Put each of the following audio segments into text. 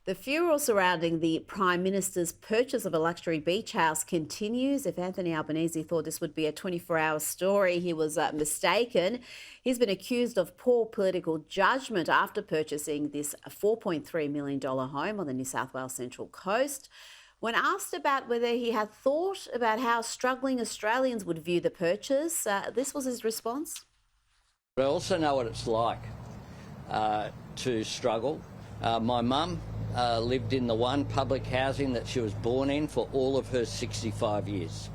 The furor surrounding the Prime Minister's purchase of a luxury beach house continues. If Anthony Albanese thought this would be a 24-hour story, he was mistaken. He's been accused of poor political judgment after purchasing this $4.3 million home on the New South Wales Central Coast. When asked about whether he had thought about how struggling Australians would view the purchase, this was his response. I also know what it's like to struggle. My mum lived in the one public housing that she was born in for all of her 65 years.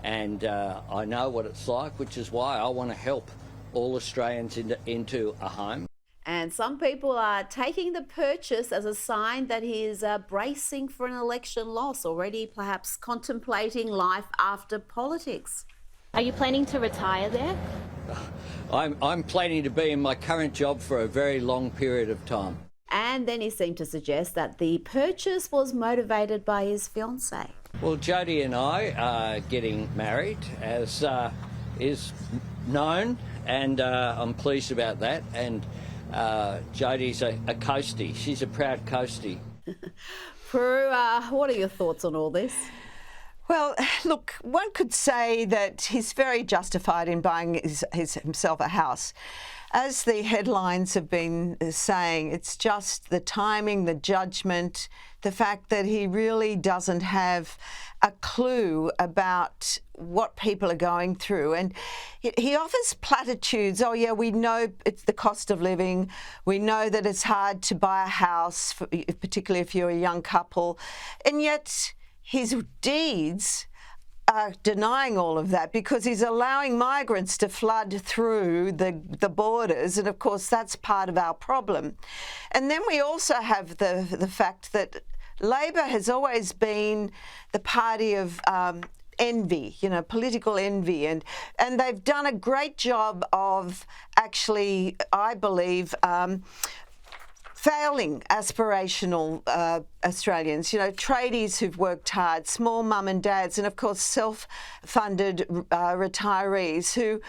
And I know what it's like, which is why I want to help all Australians into a home. And some people are taking the purchase as a sign that he is bracing for an election loss, already perhaps contemplating life after politics. Are you planning to retire there? I'm planning to be in my current job for a very long period of time. And then he seemed to suggest that the purchase was motivated by his fiancée. Well, Jodie and I are getting married, as is known, and I'm pleased about that. And Jodie's a coastie. She's a proud coastie. Prue, what are your thoughts on all this? Well, look, one could say that he's very justified in buying himself a house. As the headlines have been saying, it's just the timing, the judgment, the fact that he really doesn't have a clue about what people are going through. And he offers platitudes. Oh, yeah, we know it's the cost of living. We know that it's hard to buy a house, particularly if you're a young couple. And yet his deeds are denying all of that, because he's allowing migrants to flood through the borders, and of course that's part of our problem. And then we also have the fact that Labor has always been the party of envy, political envy, and they've done a great job of actually, I believe, failing aspirational Australians, tradies who've worked hard, small mum and dads, and of course self-funded retirees who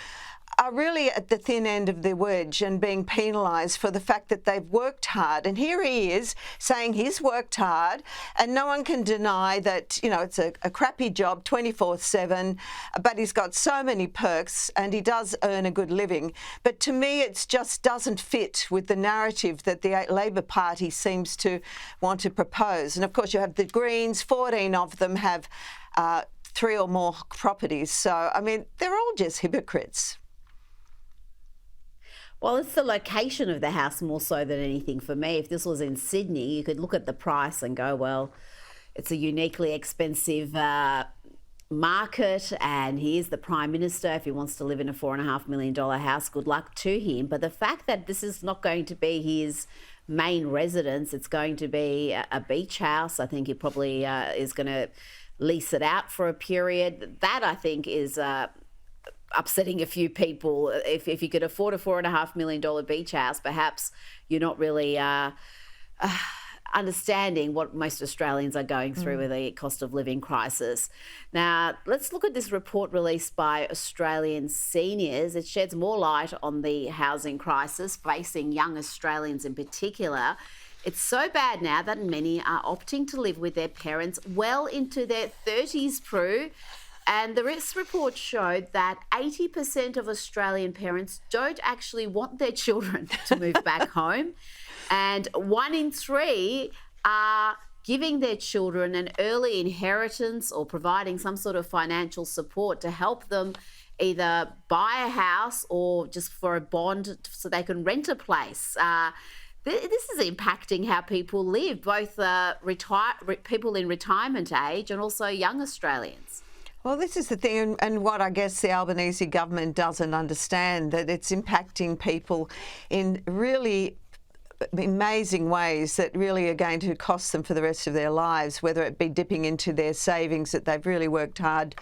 are really at the thin end of the wedge and being penalised for the fact that they've worked hard. And here he is saying he's worked hard, and no one can deny that, it's a crappy job 24/7, but he's got so many perks and he does earn a good living. But to me, it just doesn't fit with the narrative that the Labor Party seems to want to propose. And of course, you have the Greens, 14 of them have 3 or more properties. So, they're all just hypocrites. Well, it's the location of the house more so than anything for me. If this was in Sydney, you could look at the price and go, well, it's a uniquely expensive market, and he is the Prime Minister. If he wants to live in a $4.5 million house, good luck to him. But the fact that this is not going to be his main residence, it's going to be a beach house. I think he probably is going to lease it out for a period. That, I think, is upsetting a few people. If you could afford a $4.5 million beach house, perhaps you're not really understanding what most Australians are going through with the cost of living crisis. Now, let's look at this report released by Australian Seniors. It sheds more light on the housing crisis facing young Australians in particular. It's so bad now that many are opting to live with their parents well into their 30s, Prue. And this report showed that 80% of Australian parents don't actually want their children to move back home. And 1 in 3 are giving their children an early inheritance or providing some sort of financial support to help them either buy a house or just for a bond so they can rent a place. This is impacting how people live, both people in retirement age and also young Australians. Well, this is the thing, and what I guess the Albanese government doesn't understand, that it's impacting people in really amazing ways that really are going to cost them for the rest of their lives, whether it be dipping into their savings that they've really worked hard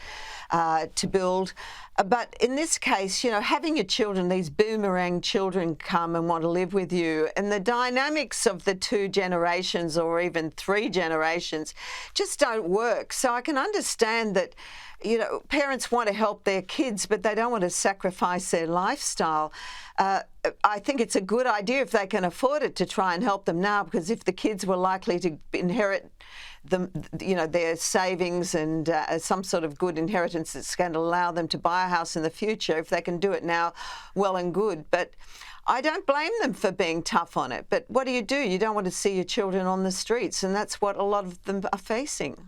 to build. But in this case, having your children, these boomerang children come and want to live with you, and the dynamics of the 2 generations or even 3 generations just don't work. So I can understand that, parents want to help their kids, but they don't want to sacrifice their lifestyle. I think it's a good idea if they can afford it to try and help them now, because if the kids were likely to inherit their savings and some sort of good inheritance that's going to allow them to buy a house in the future, if they can do it now, well and good. But I don't blame them for being tough on it. But what do? You don't want to see your children on the streets, and that's what a lot of them are facing.